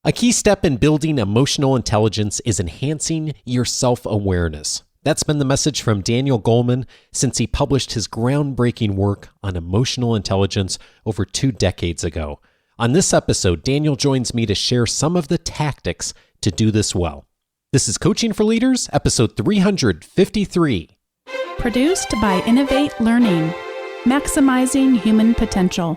A key step in building emotional intelligence is enhancing your self-awareness. That's been the message from Daniel Goleman since he published his groundbreaking work on emotional intelligence over 2 decades ago. On this episode, Daniel joins me to share some of the tactics to do this well. This is Coaching for Leaders, episode 353. Produced by Innovate Learning, maximizing human potential.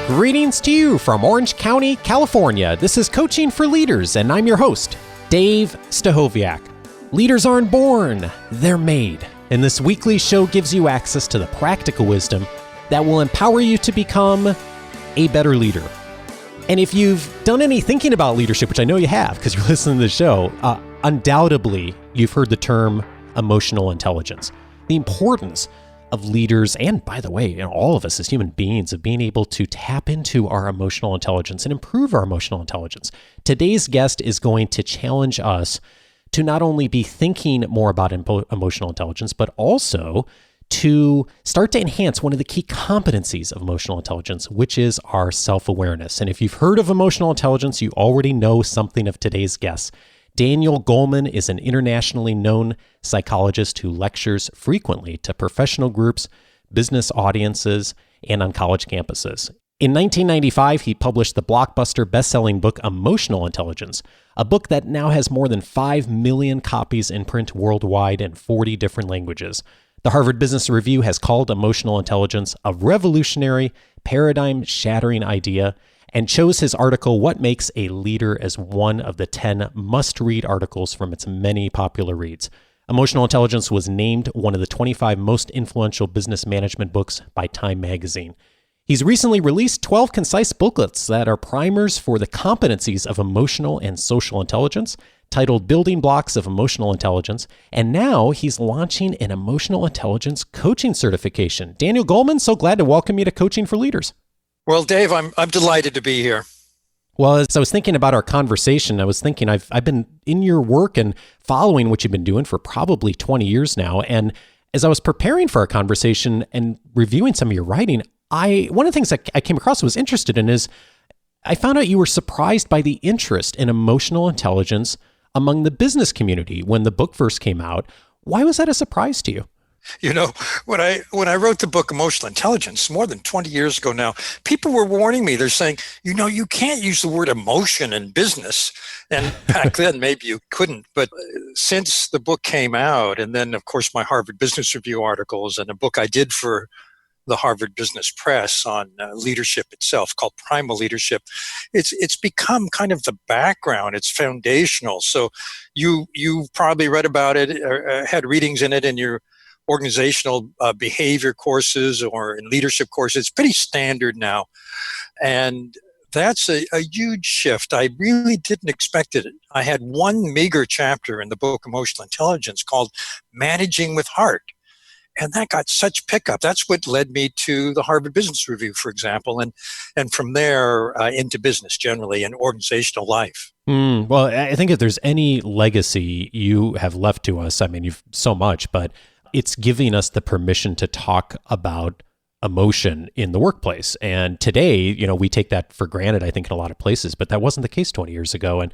Greetings to you from Orange County, California. This is Coaching for Leaders, and I'm your host, Dave Stachowiak. Leaders aren't born, they're made. And this weekly show gives you access to the practical wisdom that will empower you to become a better leader. And if you've done any thinking about leadership, which I know you have because you're listening to the show, undoubtedly you've heard the term emotional intelligence. The importance of leaders, and by the way, all of us as human beings, of being able to tap into our emotional intelligence and improve our emotional intelligence. Today's guest is going to challenge us to not only be thinking more about emotional intelligence, but also to start to enhance one of the key competencies of emotional intelligence, which is our self-awareness. And if you've heard of emotional intelligence, you already know something of today's guest. Daniel Goleman is an internationally known psychologist who lectures frequently to professional groups, business audiences, and on college campuses. In 1995, he published the blockbuster bestselling book Emotional Intelligence, a book that now has more than 5 million copies in print worldwide in 40 different languages. The Harvard Business Review has called emotional intelligence a revolutionary, paradigm-shattering idea, and chose his article, What Makes a Leader, as one of the 10 must-read articles from its many popular reads. Emotional Intelligence was named one of the 25 most influential business management books by Time magazine. He's recently released 12 concise booklets that are primers for the competencies of emotional and social intelligence, titled Building Blocks of Emotional Intelligence, and now he's launching an emotional intelligence coaching certification. Daniel Goleman, so glad to welcome you to Coaching for Leaders. Well, Dave, I'm delighted to be here. Well, as I was thinking about our conversation, I was thinking I've been in your work and following what you've been doing for probably 20 years now. And as I was preparing for our conversation and reviewing some of your writing, one of the things that I came across and was interested in is I found out you were surprised by the interest in emotional intelligence among the business community when the book first came out. Why was that a surprise to you? You know, when I wrote the book Emotional Intelligence more than 20 years ago now, people were warning me. They're saying, you can't use the word emotion in business. And back then, maybe you couldn't. But since the book came out, and then, of course, my Harvard Business Review articles and a book I did for the Harvard Business Press on leadership itself called Primal Leadership, it's become kind of the background. It's foundational. So you probably read about it or had readings in it in your organizational behavior courses or in leadership courses. It's pretty standard now. And that's a huge shift. I really didn't expect it. I had one meager chapter in the book Emotional Intelligence called Managing with Heart. And that got such pickup. That's what led me to the Harvard Business Review, for example, and from there into business generally and organizational life. Well, I think if there's any legacy you have left to us, I mean, you've so much, but it's giving us the permission to talk about emotion in the workplace. And today, we take that for granted, I think, in a lot of places, but that wasn't the case 20 years ago. And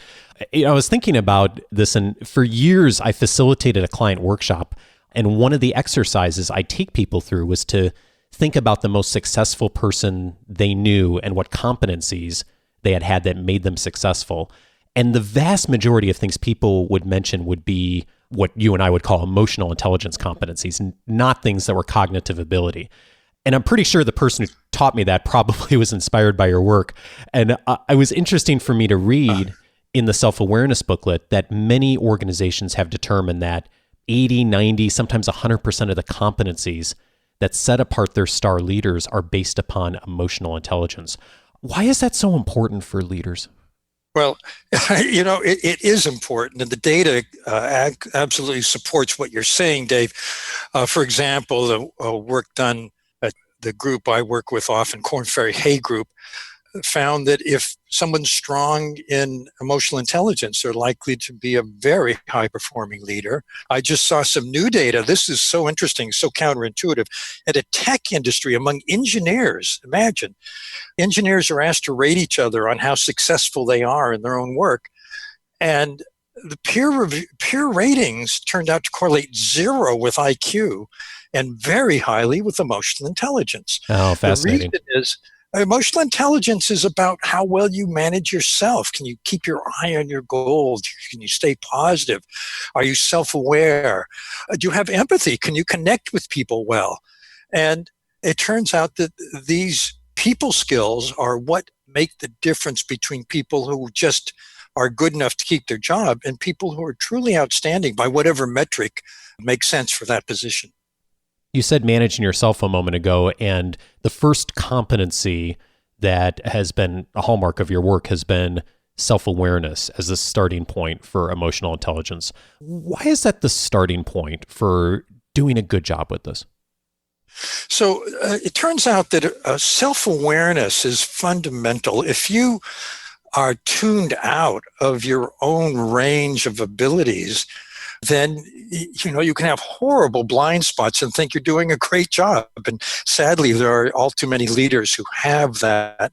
I was thinking about this, and for years, I facilitated a client workshop. And one of the exercises I take people through was to think about the most successful person they knew and what competencies they had that made them successful. And the vast majority of things people would mention would be what you and I would call emotional intelligence competencies, not things that were cognitive ability. And I'm pretty sure the person who taught me that probably was inspired by your work. And it was interesting for me to read in the self-awareness booklet that many organizations have determined that 80, 90, sometimes 100% of the competencies that set apart their star leaders are based upon emotional intelligence. Why is that so important for leaders? Well, it is important, and the data absolutely supports what you're saying, Dave. For example, the work done at the group I work with often, Korn Ferry Hay Group, found that if someone's strong in emotional intelligence, they're likely to be a very high performing leader. I just saw some new data. This is so interesting, so counterintuitive. At a tech industry among engineers, imagine, engineers are asked to rate each other on how successful they are in their own work. And the peer ratings turned out to correlate 0 with IQ and very highly with emotional intelligence. Oh, fascinating. The reason is emotional intelligence is about how well you manage yourself. Can you keep your eye on your goals? Can you stay positive? Are you self-aware? Do you have empathy? Can you connect with people well? And it turns out that these people skills are what make the difference between people who just are good enough to keep their job and people who are truly outstanding by whatever metric makes sense for that position. You said managing yourself a moment ago, and the first competency that has been a hallmark of your work has been self-awareness as a starting point for emotional intelligence. Why is that the starting point for doing a good job with this? So it turns out that self-awareness is fundamental. If you are tuned out of your own range of abilities, then you can have horrible blind spots and think you're doing a great job. And sadly, there are all too many leaders who have that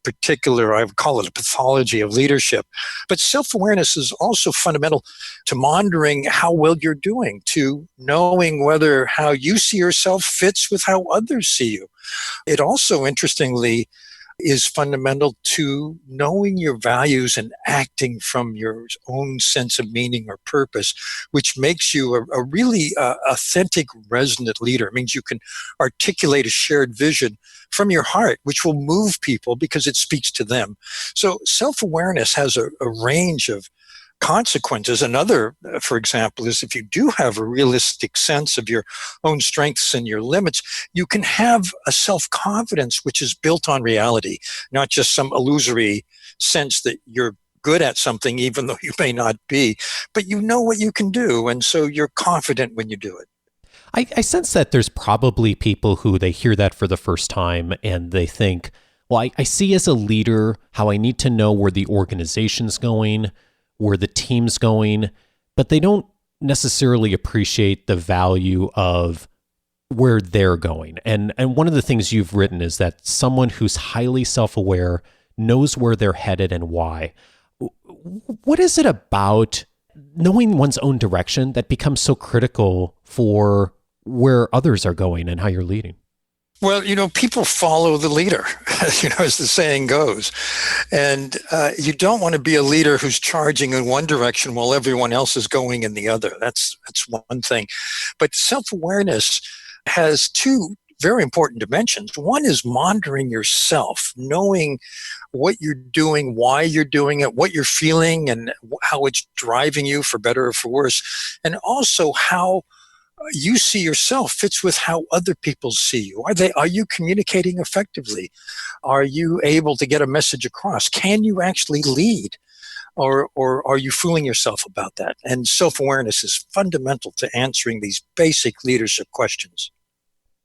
particular, I would call it a pathology of leadership. But self-awareness is also fundamental to monitoring how well you're doing, to knowing whether how you see yourself fits with how others see you. It also, interestingly, is fundamental to knowing your values and acting from your own sense of meaning or purpose, which makes you a really authentic, resonant leader. It means you can articulate a shared vision from your heart, which will move people because it speaks to them. So self-awareness has a range of consequences. Another, for example, is if you do have a realistic sense of your own strengths and your limits, you can have a self-confidence which is built on reality, not just some illusory sense that you're good at something, even though you may not be, but you know what you can do. And so you're confident when you do it. I sense that there's probably people who they hear that for the first time and they think, well, I see as a leader how I need to know where the organization's going, where the team's going, but they don't necessarily appreciate the value of where they're going. And one of the things you've written is that someone who's highly self-aware knows where they're headed and why. What is it about knowing one's own direction that becomes so critical for where others are going and how you're leading? Well, people follow the leader, as the saying goes. And you don't want to be a leader who's charging in one direction while everyone else is going in the other. That's one thing. But self-awareness has two very important dimensions. One is monitoring yourself, knowing what you're doing, why you're doing it, what you're feeling, and how it's driving you for better or for worse. And also how you see yourself fits with how other people see you. Are you communicating effectively? Are you able to get a message across? Can you actually lead? Or are you fooling yourself about that? And self-awareness is fundamental to answering these basic leadership questions.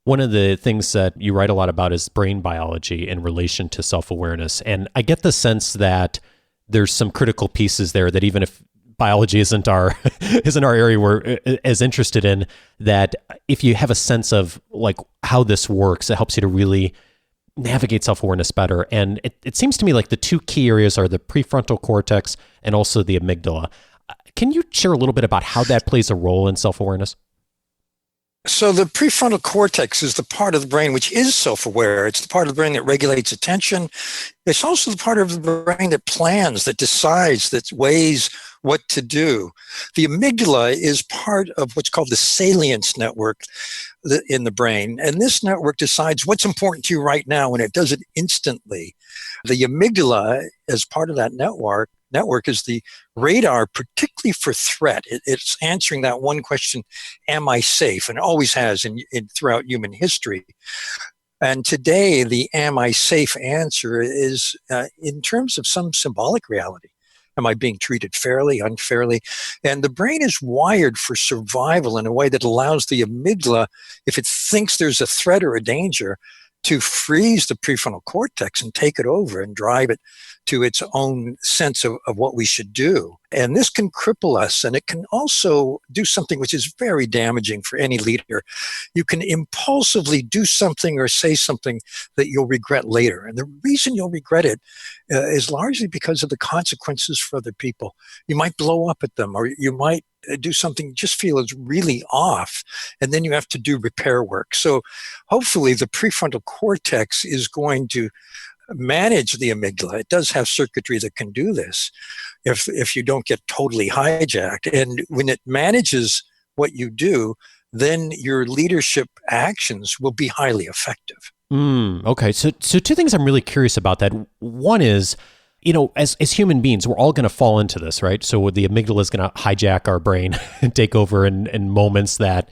One of the things that you write a lot about is brain biology in relation to self-awareness. And I get the sense that there's some critical pieces there that even if biology isn't our area we're as interested in, that if you have a sense of like how this works, it helps you to really navigate self-awareness better. And it seems to me like the two key areas are the prefrontal cortex and also the amygdala. Can you share a little bit about how that plays a role in self-awareness? So the prefrontal cortex is the part of the brain which is self-aware. It's the part of the brain that regulates attention. It's also the part of the brain that plans, that decides, that weighs what to do. The amygdala is part of what's called the salience network in the brain. And this network decides what's important to you right now, and it does it instantly. The amygdala, as part of that network is the radar, particularly for threat. It's answering that one question, am I safe? And always has throughout human history. And today, the am I safe answer is in terms of some symbolic reality. Am I being treated fairly, unfairly? And the brain is wired for survival in a way that allows the amygdala, if it thinks there's a threat or a danger, to freeze the prefrontal cortex and take it over and drive it to its own sense of what we should do. And this can cripple us, and it can also do something which is very damaging for any leader. You can impulsively do something or say something that you'll regret later. And the reason you'll regret it is largely because of the consequences for other people. You might blow up at them, or you might do something you just feel is really off, and then you have to do repair work. So hopefully the prefrontal cortex is going to manage the amygdala. It does have circuitry that can do this if you don't get totally hijacked. And when it manages what you do, then your leadership actions will be highly effective. Okay. So two things I'm really curious about that. One is, as human beings, we're all going to fall into this, right? So the amygdala is going to hijack our brain and take over in moments that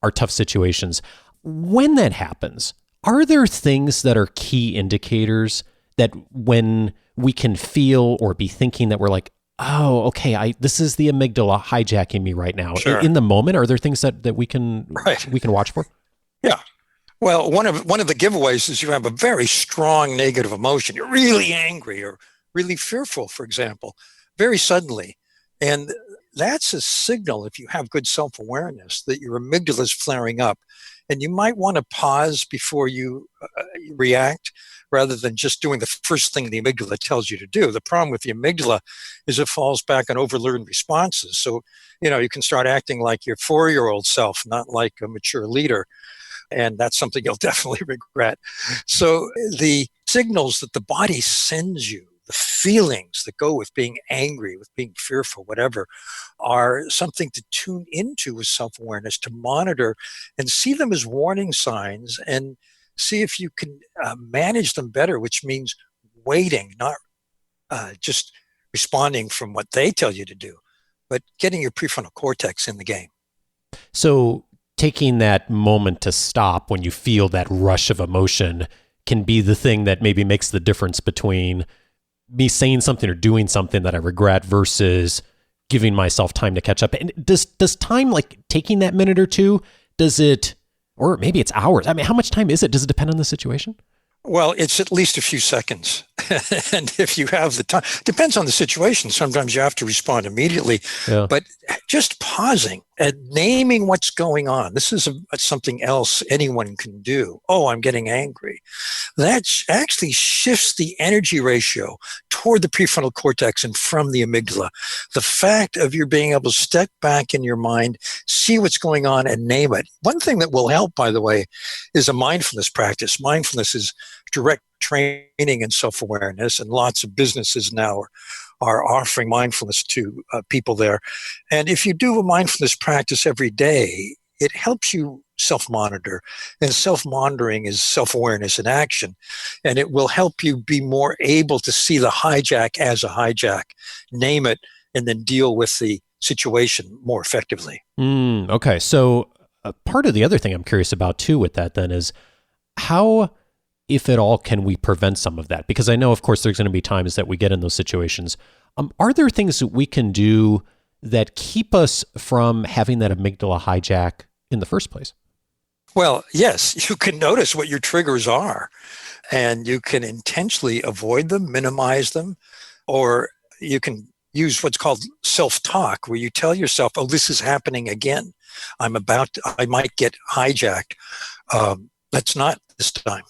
are tough situations. When that happens, are there things that are key indicators that when we can feel or be thinking that we're like, oh, okay, this is the amygdala hijacking me right now? Sure. In the moment, are there things that we can watch for? Yeah. Well, one of the giveaways is you have a very strong negative emotion. You're really angry or really fearful, for example, very suddenly. And that's a signal, if you have good self-awareness, that your amygdala is flaring up. And you might want to pause before you react, rather than just doing the first thing the amygdala tells you to do. The problem with the amygdala is it falls back on overlearned responses. So, you can start acting like your 4-year-old self, not like a mature leader. And that's something you'll definitely regret. So the signals that the body sends you, the feelings that go with being angry, with being fearful, whatever, are something to tune into with self-awareness, to monitor and see them as warning signs and see if you can manage them better, which means waiting, not just responding from what they tell you to do, but getting your prefrontal cortex in the game. So taking that moment to stop when you feel that rush of emotion can be the thing that maybe makes the difference between me saying something or doing something that I regret versus giving myself time to catch up. And does time, like taking that minute or two, or maybe it's hours? I mean, how much time is it? Does it depend on the situation? Well, it's at least a few seconds. And if you have the time, depends on the situation. Sometimes you have to respond immediately, but just pausing and naming what's going on. This is something else anyone can do. Oh, I'm getting angry. That actually shifts the energy ratio toward the prefrontal cortex and from the amygdala. The fact of you being able to step back in your mind, see what's going on and name it. One thing that will help, by the way, is a mindfulness practice. Mindfulness is direct training in self-awareness, and lots of businesses now are offering mindfulness to people there. And if you do a mindfulness practice every day, it helps you self-monitor. And self-monitoring is self-awareness in action. And it will help you be more able to see the hijack as a hijack, name it, and then deal with the situation more effectively. Okay. So part of the other thing I'm curious about too with that then is how, if at all, can we prevent some of that? Because I know, of course, there's going to be times that we get in those situations. Are there things that we can do that keep us from having that amygdala hijack in the first place? Well, yes, you can notice what your triggers are, and you can intentionally avoid them, minimize them, or you can use what's called self-talk, where you tell yourself, oh, this is happening again. I might get hijacked. That's not this time.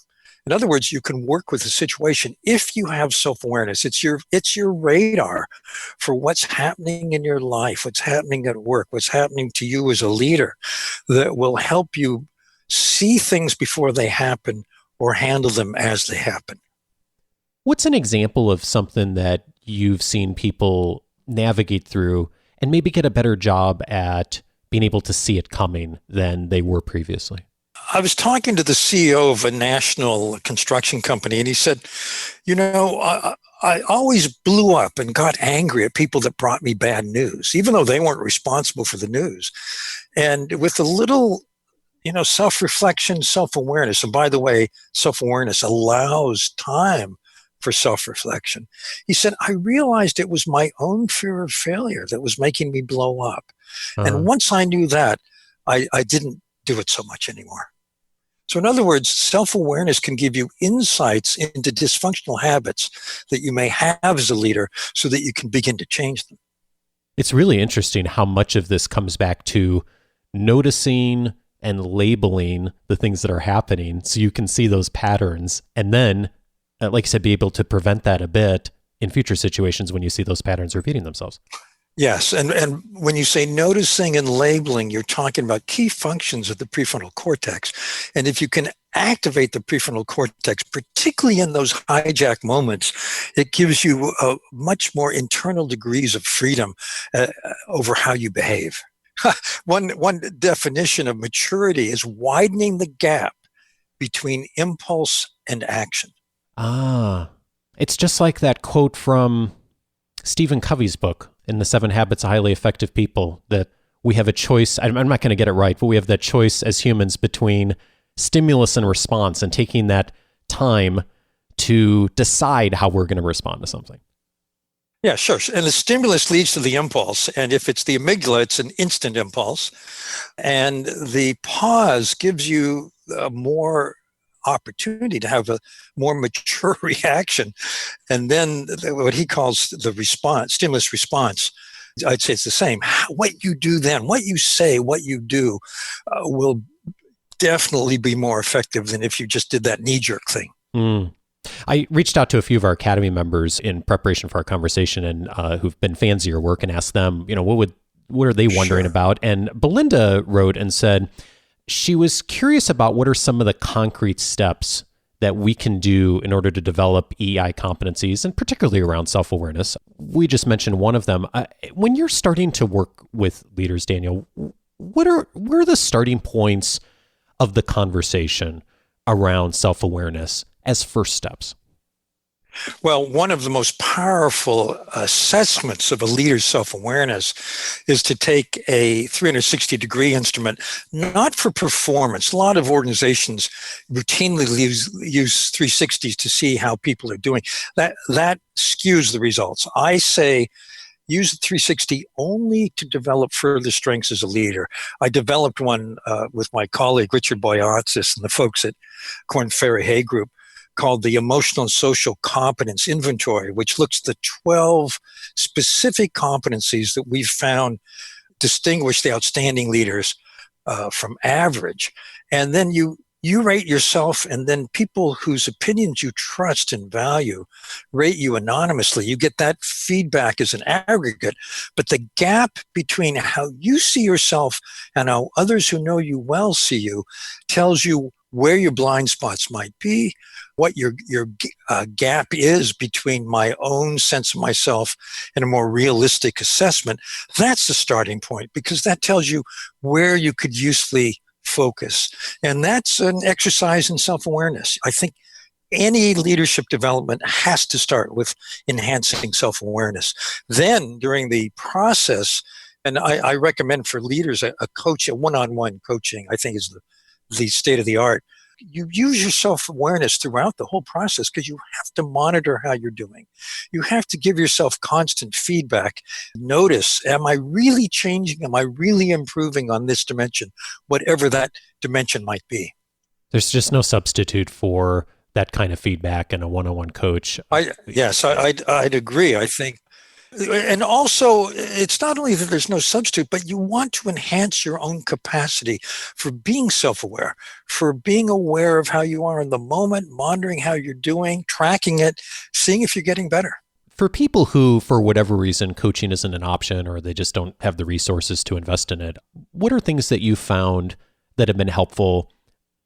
In other words, you can work with the situation if you have self-awareness. It's your radar for what's happening in your life, what's happening at work, what's happening to you as a leader, that will help you see things before they happen or handle them as they happen. What's an example of something that you've seen people navigate through and maybe get a better job at being able to see it coming than they were previously? I was talking to the CEO of a national construction company, and he said, I always blew up and got angry at people that brought me bad news, even though they weren't responsible for the news. And with a little, self-reflection, self-awareness, and by the way, self-awareness allows time for self-reflection. He said, I realized it was my own fear of failure that was making me blow up. And once I knew that, I didn't do it so much anymore. So in other words, self-awareness can give you insights into dysfunctional habits that you may have as a leader so that you can begin to change them. It's really interesting how much of this comes back to noticing and labeling the things that are happening so you can see those patterns and then, like you said, be able to prevent that a bit in future situations when you see those patterns repeating themselves. Yes, and when you say noticing and labeling, you're talking about key functions of the prefrontal cortex. And if you can activate the prefrontal cortex, particularly in those hijack moments, it gives you much more internal degrees of freedom over how you behave. One definition of maturity is widening the gap between impulse and action. It's just like that quote from Stephen Covey's book in The 7 Habits of Highly Effective People, that we have a choice. I'm not going to get it right, but we have that choice as humans between stimulus and response and taking that time to decide how we're going to respond to something. Yeah, sure. And the stimulus leads to the impulse. And if it's the amygdala, it's an instant impulse. And the pause gives you more opportunity to have a more mature reaction. And then what he calls the response, stimulus response, I'd say it's the same. What you do then, what you say, what you do will definitely be more effective than if you just did that knee-jerk thing. I reached out to a few of our Academy members in preparation for our conversation and who've been fans of your work and asked them, what are they wondering about? And Belinda wrote and said she was curious about what are some of the concrete steps that we can do in order to develop EI competencies, and particularly around self-awareness. We just mentioned one of them. When you're starting to work with leaders, Daniel, where are the starting points of the conversation around self-awareness as first steps? Well, one of the most powerful assessments of a leader's self-awareness is to take a 360-degree instrument, not for performance. A lot of organizations routinely use 360s to see how people are doing. That skews the results. I say use the 360 only to develop further strengths as a leader. I developed one with my colleague, Richard Boyatzis, and the folks at Korn Ferry Hay Group, called the Emotional and Social Competence Inventory, which looks at the 12 specific competencies that we've found distinguish the outstanding leaders from average. And then you rate yourself, and then people whose opinions you trust and value rate you anonymously. You get that feedback as an aggregate, but the gap between how you see yourself and how others who know you well see you tells you where your blind spots might be, what your gap is between my own sense of myself and a more realistic assessment. That's the starting point, because that tells you where you could usefully focus. And that's an exercise in self-awareness. I think any leadership development has to start with enhancing self-awareness. Then during the process, and I recommend for leaders a coach, a one-on-one coaching, I think is the state of the art. You use your self-awareness throughout the whole process because you have to monitor how you're doing. You have to give yourself constant feedback. Notice, am I really changing? Am I really improving on this dimension, whatever that dimension might be? There's just no substitute for that kind of feedback and a one-on-one coach. I'd agree. I think. And also, it's not only that there's no substitute, but you want to enhance your own capacity for being self-aware, for being aware of how you are in the moment, monitoring how you're doing, tracking it, seeing if you're getting better. For people who, for whatever reason, coaching isn't an option or they just don't have the resources to invest in it, what are things that you found that have been helpful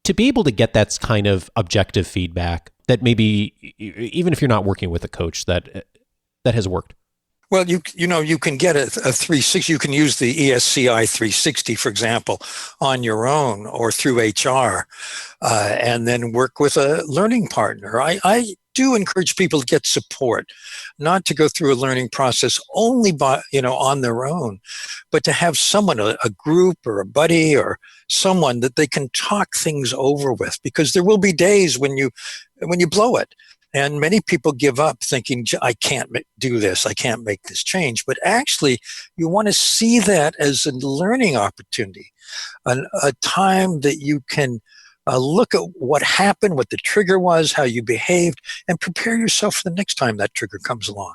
to be able to get that kind of objective feedback that maybe, even if you're not working with a coach, that has worked? Well, you can get a 360. You can use the ESCI 360, for example, on your own or through HR, and then work with a learning partner. I do encourage people to get support, not to go through a learning process only on their own, but to have someone, a group or a buddy or someone that they can talk things over with, because there will be days when you blow it. And many people give up thinking, I can't do this, I can't make this change. But actually, you want to see that as a learning opportunity, a time that you can look at what happened, what the trigger was, how you behaved, and prepare yourself for the next time that trigger comes along.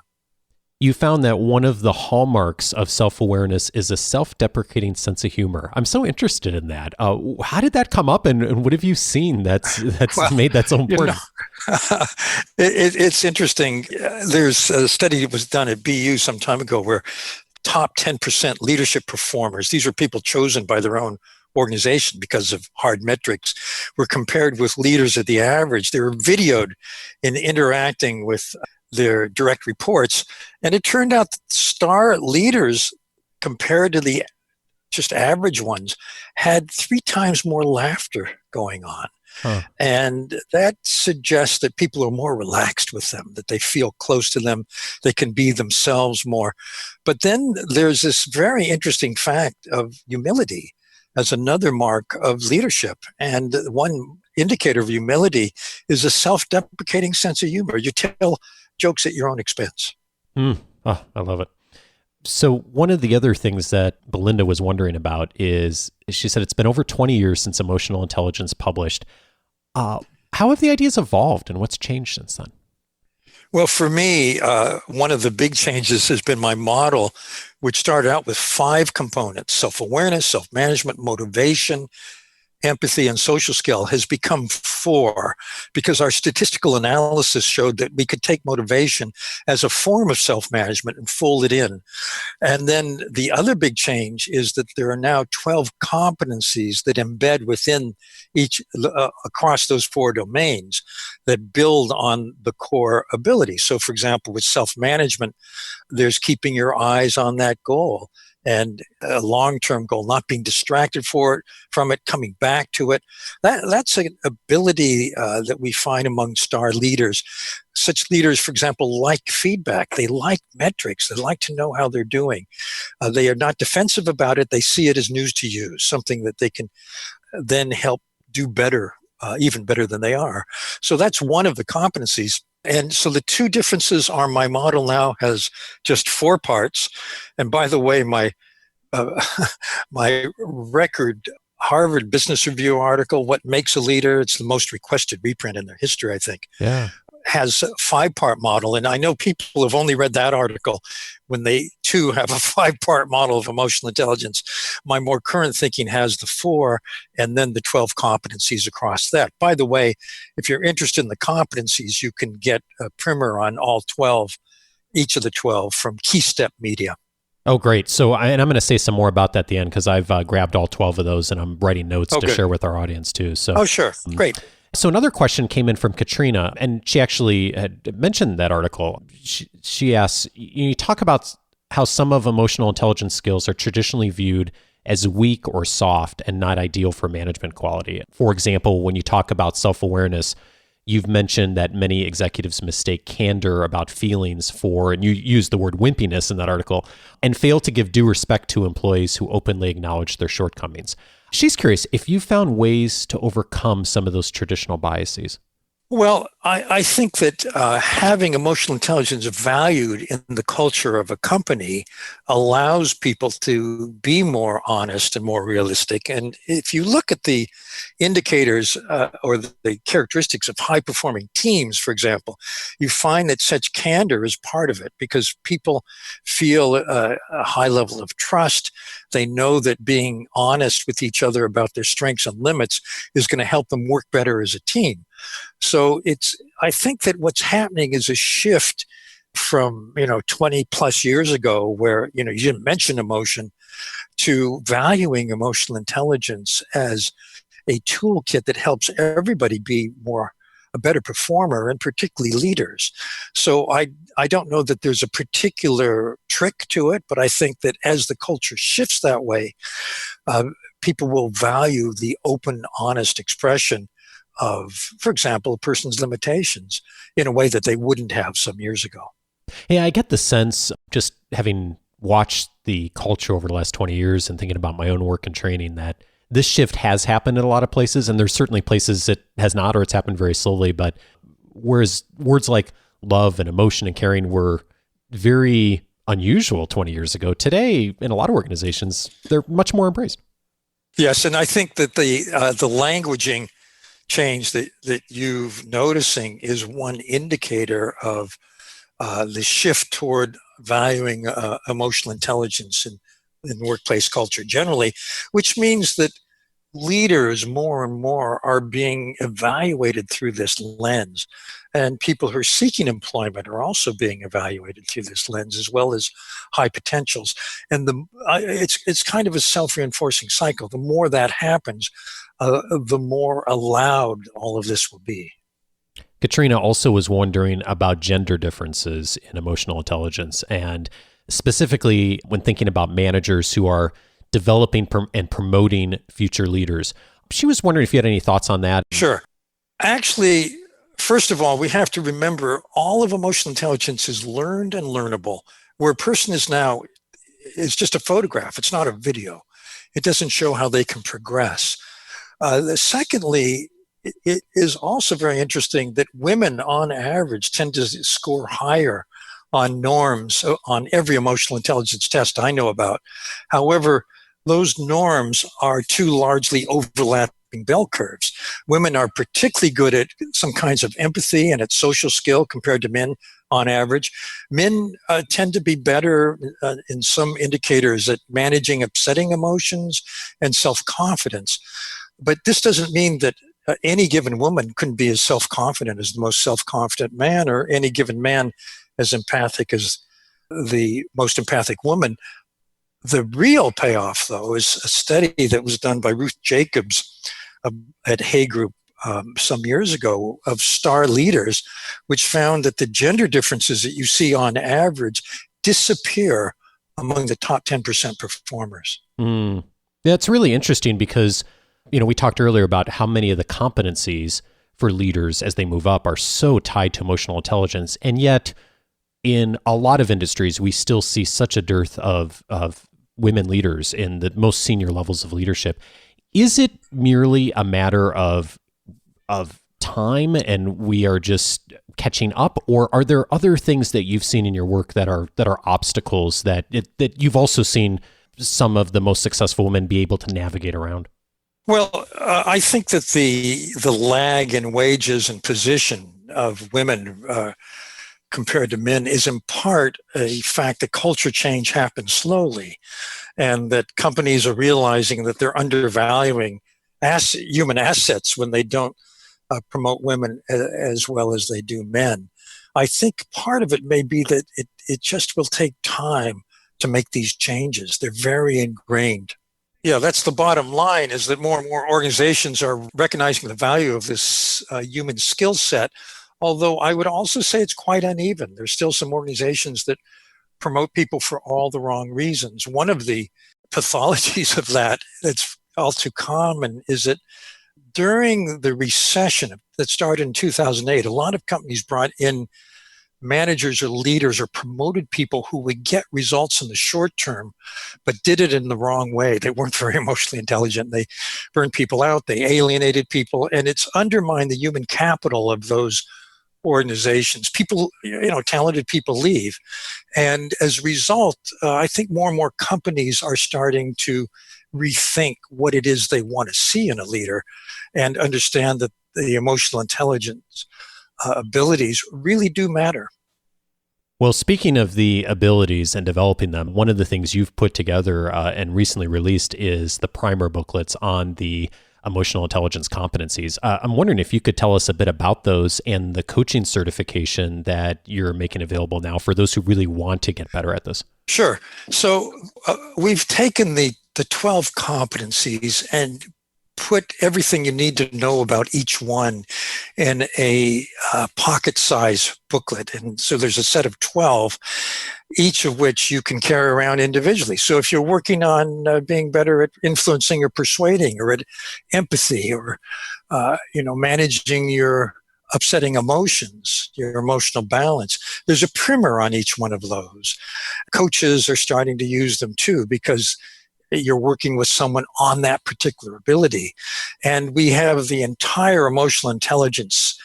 You found that one of the hallmarks of self-awareness is a self-deprecating sense of humor. I'm so interested in that. How did that come up, and what have you seen that's Well, made that so important? It's interesting. There's a study that was done at BU some time ago where top 10% leadership performers, these are people chosen by their own organization because of hard metrics, were compared with leaders at the average. They were videoed in interacting with their direct reports. And it turned out that star leaders, compared to the just average ones, had 3 times more laughter going on. Huh. And that suggests that people are more relaxed with them, that they feel close to them, they can be themselves more. But then there's this very interesting fact of humility as another mark of leadership. And one indicator of humility is a self-deprecating sense of humor. You tell jokes at your own expense. Oh, I love it. So one of the other things that Belinda was wondering about is, she said it's been over 20 years since Emotional Intelligence published. How have the ideas evolved, and what's changed since then? Well, for me, one of the big changes has been my model, which started out with 5 components: self-awareness, self-management, motivation, empathy, and social skill, has become 4, because our statistical analysis showed that we could take motivation as a form of self-management and fold it in. And then the other big change is that there are now 12 competencies that embed within each, across those 4 domains, that build on the core ability. So, for example, with self-management, there's keeping your eyes on that goal, and a long-term goal, not being distracted from it, coming back to it. That's an ability that we find among star leaders. Such leaders, for example, like feedback. They like metrics. They like to know how they're doing. They are not defensive about it. They see it as news to use, something that they can then help do better, even better than they are. So that's one of the competencies. And so the 2 differences are, my model now has just 4 parts. And by the way, my my record Harvard Business Review article, What Makes a Leader, it's the most requested reprint in their history, I think, Yeah. has a 5-part model. And I know people have only read that article when they too have a 5-part model of emotional intelligence. My more current thinking has the 4 and then the 12 competencies across that. By the way, if you're interested in the competencies, you can get a primer on all 12, each of the 12, from Keystep Media. Oh, great. So, and I'm going to say some more about that at the end, because I've grabbed all 12 of those and I'm writing notes to share with our audience too. So, oh, sure. Great. So another question came in from Katrina, and she actually had mentioned that article. She asks, you talk about how some of emotional intelligence skills are traditionally viewed as weak or soft and not ideal for management quality. For example, when you talk about self-awareness, you've mentioned that many executives mistake candor about feelings for, and you use the word wimpiness in that article, and fail to give due respect to employees who openly acknowledge their shortcomings. She's curious if you found ways to overcome some of those traditional biases. Well, I think that having emotional intelligence valued in the culture of a company allows people to be more honest and more realistic. And if you look at the indicators or the characteristics of high-performing teams, for example, you find that such candor is part of it, because people feel a high level of trust. They know that being honest with each other about their strengths and limits is going to help them work better as a team. So I think that what's happening is a shift from, 20 plus years ago, where, you didn't mention emotion, to valuing emotional intelligence as a toolkit that helps everybody be a better performer, and particularly leaders. So I don't know that there's a particular trick to it, but I think that as the culture shifts that way, people will value the open, honest expression of, for example, a person's limitations in a way that they wouldn't have some years ago. Yeah, I get the sense, just having watched the culture over the last 20 years and thinking about my own work and training, that this shift has happened in a lot of places, and there's certainly places it has not, or it's happened very slowly. But whereas words like love and emotion and caring were very unusual 20 years ago, today, in a lot of organizations, they're much more embraced. Yes, and I think that the languaging change that you've noticing is one indicator of the shift toward valuing emotional intelligence in workplace culture generally, which means that leaders more and more are being evaluated through this lens. And people who are seeking employment are also being evaluated through this lens, as well as high potentials. And it's kind of a self-reinforcing cycle. The more that happens, the more allowed all of this will be. Katrina also was wondering about gender differences in emotional intelligence, and specifically when thinking about managers who are developing and promoting future leaders. She was wondering if you had any thoughts on that. Sure. Actually, first of all, we have to remember all of emotional intelligence is learned and learnable. Where a person is now is just a photograph. It's not a video. It doesn't show how they can progress. Secondly, it is also very interesting that women on average tend to score higher on norms on every emotional intelligence test I know about. However, those norms are two largely overlapping bell curves. Women are particularly good at some kinds of empathy and at social skill compared to men on average. Men tend to be better in some indicators at managing upsetting emotions and self-confidence. But this doesn't mean that any given woman couldn't be as self-confident as the most self-confident man, or any given man as empathic as the most empathic woman. The real payoff, though, is a study that was done by Ruth Jacobs at Hay Group some years ago of star leaders, which found that the gender differences that you see on average disappear among the top 10% performers. That's really interesting because, we talked earlier about how many of the competencies for leaders as they move up are so tied to emotional intelligence. And yet, in a lot of industries, we still see such a dearth of women leaders in the most senior levels of leadership. Is it merely a matter of time and we are just catching up, or are there other things that you've seen in your work that are obstacles that you've also seen some of the most successful women be able to navigate around? Well, I think that the lag in wages and position of women compared to men is in part a fact that culture change happens slowly, and that companies are realizing that they're undervaluing human assets when they don't promote women as well as they do men. I think part of it may be that it just will take time to make these changes. They're very ingrained. Yeah, that's the bottom line, is that more and more organizations are recognizing the value of this human skill set, although I would also say it's quite uneven. There's still some organizations that promote people for all the wrong reasons. One of the pathologies of that's all too common is that during the recession that started in 2008, a lot of companies brought in managers or leaders or promoted people who would get results in the short term, but did it in the wrong way. They weren't very emotionally intelligent. They burned people out. They alienated people. And it's undermined the human capital of those organizations. People, talented people leave. And as a result, I think more and more companies are starting to rethink what it is they want to see in a leader and understand that the emotional intelligence abilities really do matter. Well, speaking of the abilities and developing them, one of the things you've put together and recently released is the primer booklets on the emotional intelligence competencies. I'm wondering if you could tell us a bit about those and the coaching certification that you're making available now for those who really want to get better at this. Sure. So we've taken the 12 competencies and put everything you need to know about each one in a pocket-size booklet. And so there's a set of 12, each of which you can carry around individually. So if you're working on being better at influencing or persuading, or at empathy, or managing your upsetting emotions, your emotional balance, there's a primer on each one of those. Coaches are starting to use them too, because you're working with someone on that particular ability. And we have the entire emotional intelligence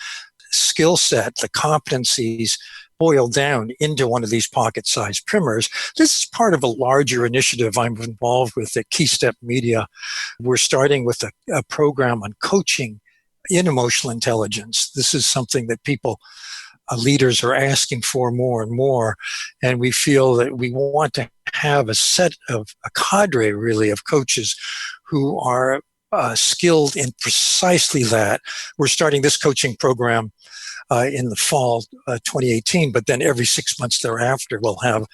skill set, the competencies, boiled down into one of these pocket-sized primers. This is part of a larger initiative I'm involved with at Keystep Media. We're starting with a program on coaching in emotional intelligence. This is something that leaders are asking for more and more. And we feel that we want to have a cadre really of coaches who are skilled in precisely that. We're starting this coaching program in the fall 2018, but then every 6 months thereafter, we'll have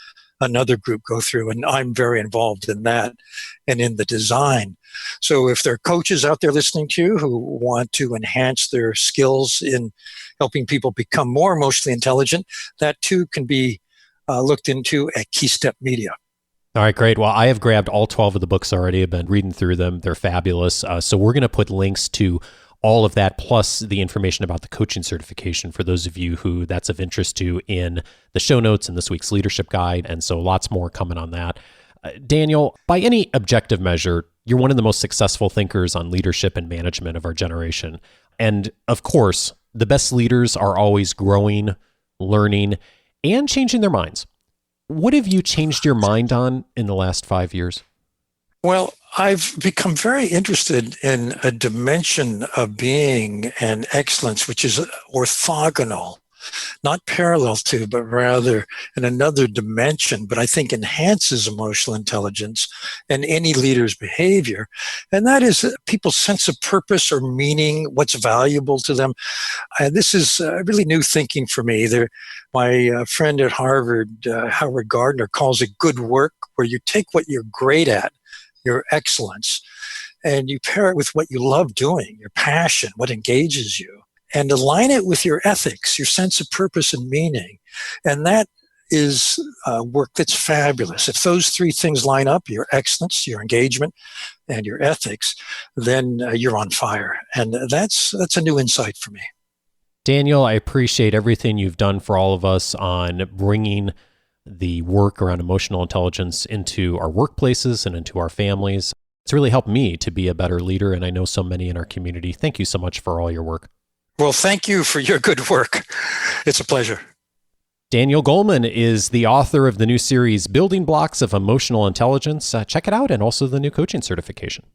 another group go through, and I'm very involved in that and in the design. So if there are coaches out there listening to you who want to enhance their skills in helping people become more emotionally intelligent, that too can be looked into at Key Step Media. All right, great. Well, I have grabbed all 12 of the books already. I've been reading through them. They're fabulous. So we're going to put links to all of that, plus the information about the coaching certification for those of you who that's of interest to in the show notes and this week's leadership guide. And so lots more coming on that. Daniel, by any objective measure, you're one of the most successful thinkers on leadership and management of our generation. And of course, the best leaders are always growing, learning, and changing their minds. What have you changed your mind on in the last 5 years? Well, I've become very interested in a dimension of being and excellence, which is orthogonal, not parallel to, but rather in another dimension, but I think enhances emotional intelligence and any leader's behavior. And that is people's sense of purpose or meaning, what's valuable to them. This is really new thinking for me. My friend at Harvard, Howard Gardner, calls it good work, where you take what you're great at, your excellence, and you pair it with what you love doing, your passion, what engages you, and align it with your ethics, your sense of purpose and meaning. And that is work that's fabulous. If those three things line up, your excellence, your engagement, and your ethics, then you're on fire. And that's a new insight for me. Daniel, I appreciate everything you've done for all of us on bringing the work around emotional intelligence into our workplaces and into our families. It's really helped me to be a better leader, and I know so many in our community. Thank you so much for all your work. Well, thank you for your good work. It's a pleasure. Daniel Goleman is the author of the new series, Building Blocks of Emotional Intelligence. Check it out, and also the new coaching certification.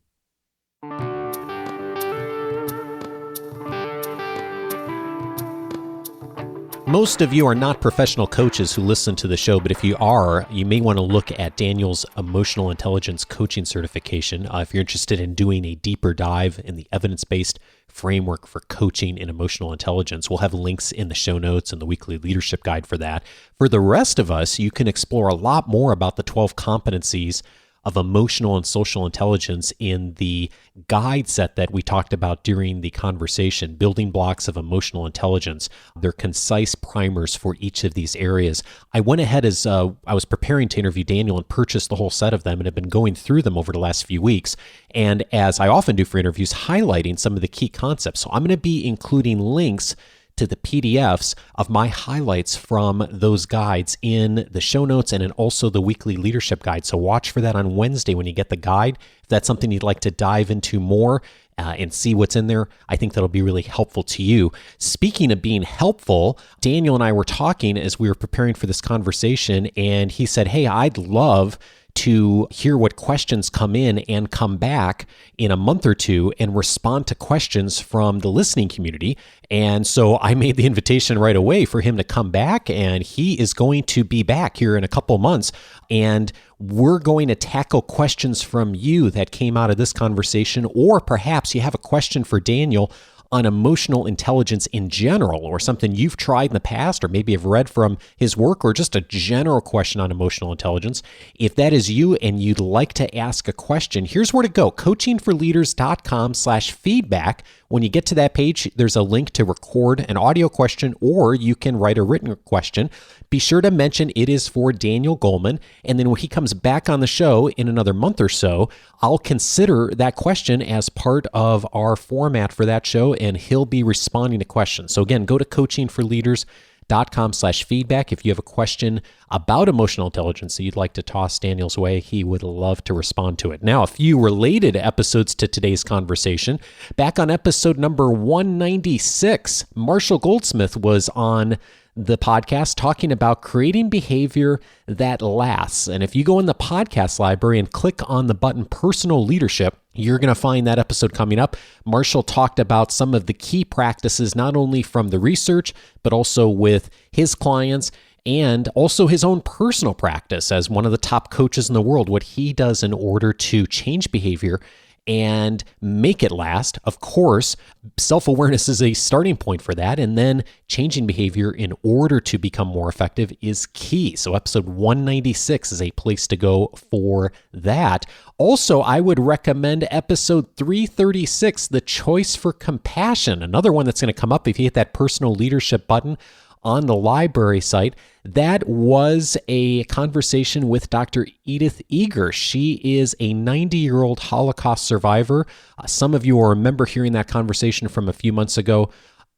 Most of you are not professional coaches who listen to the show, but if you are, you may want to look at Daniel's Emotional Intelligence Coaching Certification if you're interested in doing a deeper dive in the evidence-based framework for coaching in emotional intelligence. We'll have links in the show notes and the weekly leadership guide for that. For the rest of us, you can explore a lot more about the 12 competencies of emotional and social intelligence in the guide set that we talked about during the conversation, Building Blocks of Emotional Intelligence. They're concise primers for each of these areas. I went ahead as I was preparing to interview Daniel and purchased the whole set of them and have been going through them over the last few weeks. And as I often do for interviews, highlighting some of the key concepts. So I'm going to be including links to the PDFs of my highlights from those guides in the show notes and in also the weekly leadership guide. So watch for that on Wednesday when you get the guide. If that's something you'd like to dive into more and see what's in there, I think that'll be really helpful to you. Speaking of being helpful, Daniel and I were talking as we were preparing for this conversation, and he said, hey, I'd love to hear what questions come in and come back in a month or two and respond to questions from the listening community. And so I made the invitation right away for him to come back, and he is going to be back here in a couple months. And we're going to tackle questions from you that came out of this conversation, or perhaps you have a question for Daniel on emotional intelligence in general, or something you've tried in the past, or maybe have read from his work, or just a general question on emotional intelligence. If that is you and you'd like to ask a question, here's where to go: coachingforleaders.com/feedback. When you get to that page, there's a link to record an audio question, or you can write a written question. Be sure to mention it is for Daniel Goleman, and then when he comes back on the show in another month or so, I'll consider that question as part of our format for that show, and he'll be responding to questions. So again, go to coachingforleaders.com/feedback. If you have a question about emotional intelligence that you'd like to toss Daniel's way, he would love to respond to it. Now, a few related episodes to today's conversation. Back on episode number 196, Marshall Goldsmith was on the podcast talking about creating behavior that lasts. And if you go in the podcast library and click on the button Personal Leadership, you're going to find that episode coming up. Marshall talked about some of the key practices, not only from the research, but also with his clients and also his own personal practice as one of the top coaches in the world, what he does in order to change behavior and make it last. Of course, self-awareness is a starting point for that, and then changing behavior in order to become more effective is key. So episode 196 is a place to go for that. Also, I would recommend episode 336, The Choice for Compassion, another one that's going to come up if you hit that personal leadership button on the library site. That was a conversation with Dr. Edith Eger. She is a 90-year-old Holocaust survivor. Some of you will remember hearing that conversation from a few months ago.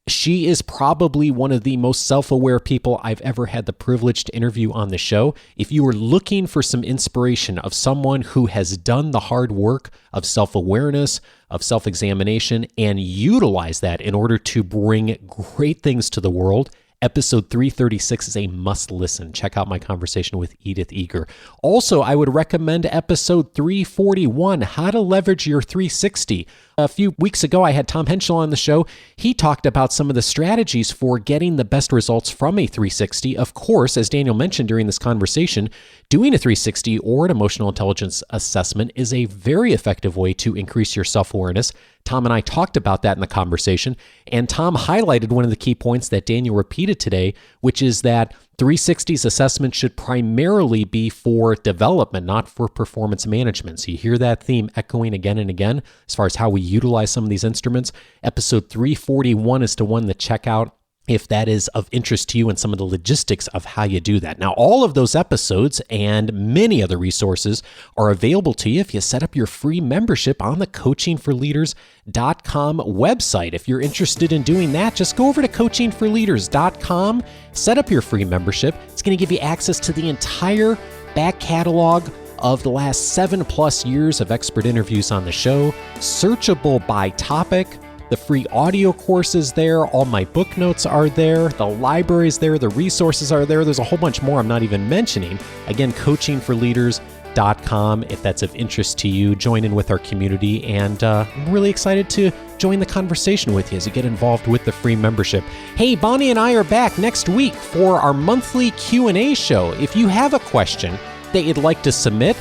She is probably one of the most self-aware people I've ever had the privilege to interview on the show. If you are looking for some inspiration of someone who has done the hard work of self-awareness, of self-examination, and utilize that in order to bring great things to the world, episode 336 is a must listen. Check out my conversation with Edith Eger. Also, I would recommend episode 341, How to Leverage Your 360. A few weeks ago, I had Tom Henschel on the show. He talked about some of the strategies for getting the best results from a 360. Of course, as Daniel mentioned during this conversation, doing a 360 or an emotional intelligence assessment is a very effective way to increase your self-awareness. Tom and I talked about that in the conversation, and Tom highlighted one of the key points that Daniel repeated today, which is that 360's assessment should primarily be for development, not for performance management. So you hear that theme echoing again and again as far as how we utilize some of these instruments. Episode 341 is the one to check out if that is of interest to you and some of the logistics of how you do that. Now, all of those episodes and many other resources are available to you if you set up your free membership on the coachingforleaders.com website. If you're interested in doing that, just go over to coachingforleaders.com, set up your free membership. It's going to give you access to the entire back catalog of the last 7+ years of expert interviews on the show, searchable by topic. The free audio course is there. All my book notes are there. The library is there. The resources are there. There's a whole bunch more I'm not even mentioning. Again, coachingforleaders.com. If that's of interest to you, join in with our community. And I'm really excited to join the conversation with you as you get involved with the free membership. Hey, Bonnie and I are back next week for our monthly Q&A show. If you have a question that you'd like to submit,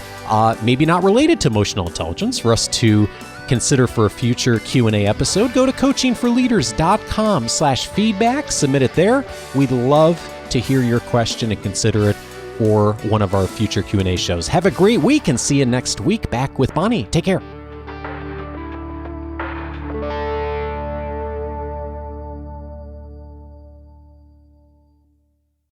maybe not related to emotional intelligence, for us to consider for a future Q&A episode, go to coachingforleaders.com/feedback, submit it there. We'd love to hear your question and consider it for one of our future Q&A shows. Have a great week and see you next week back with Bonnie. Take care.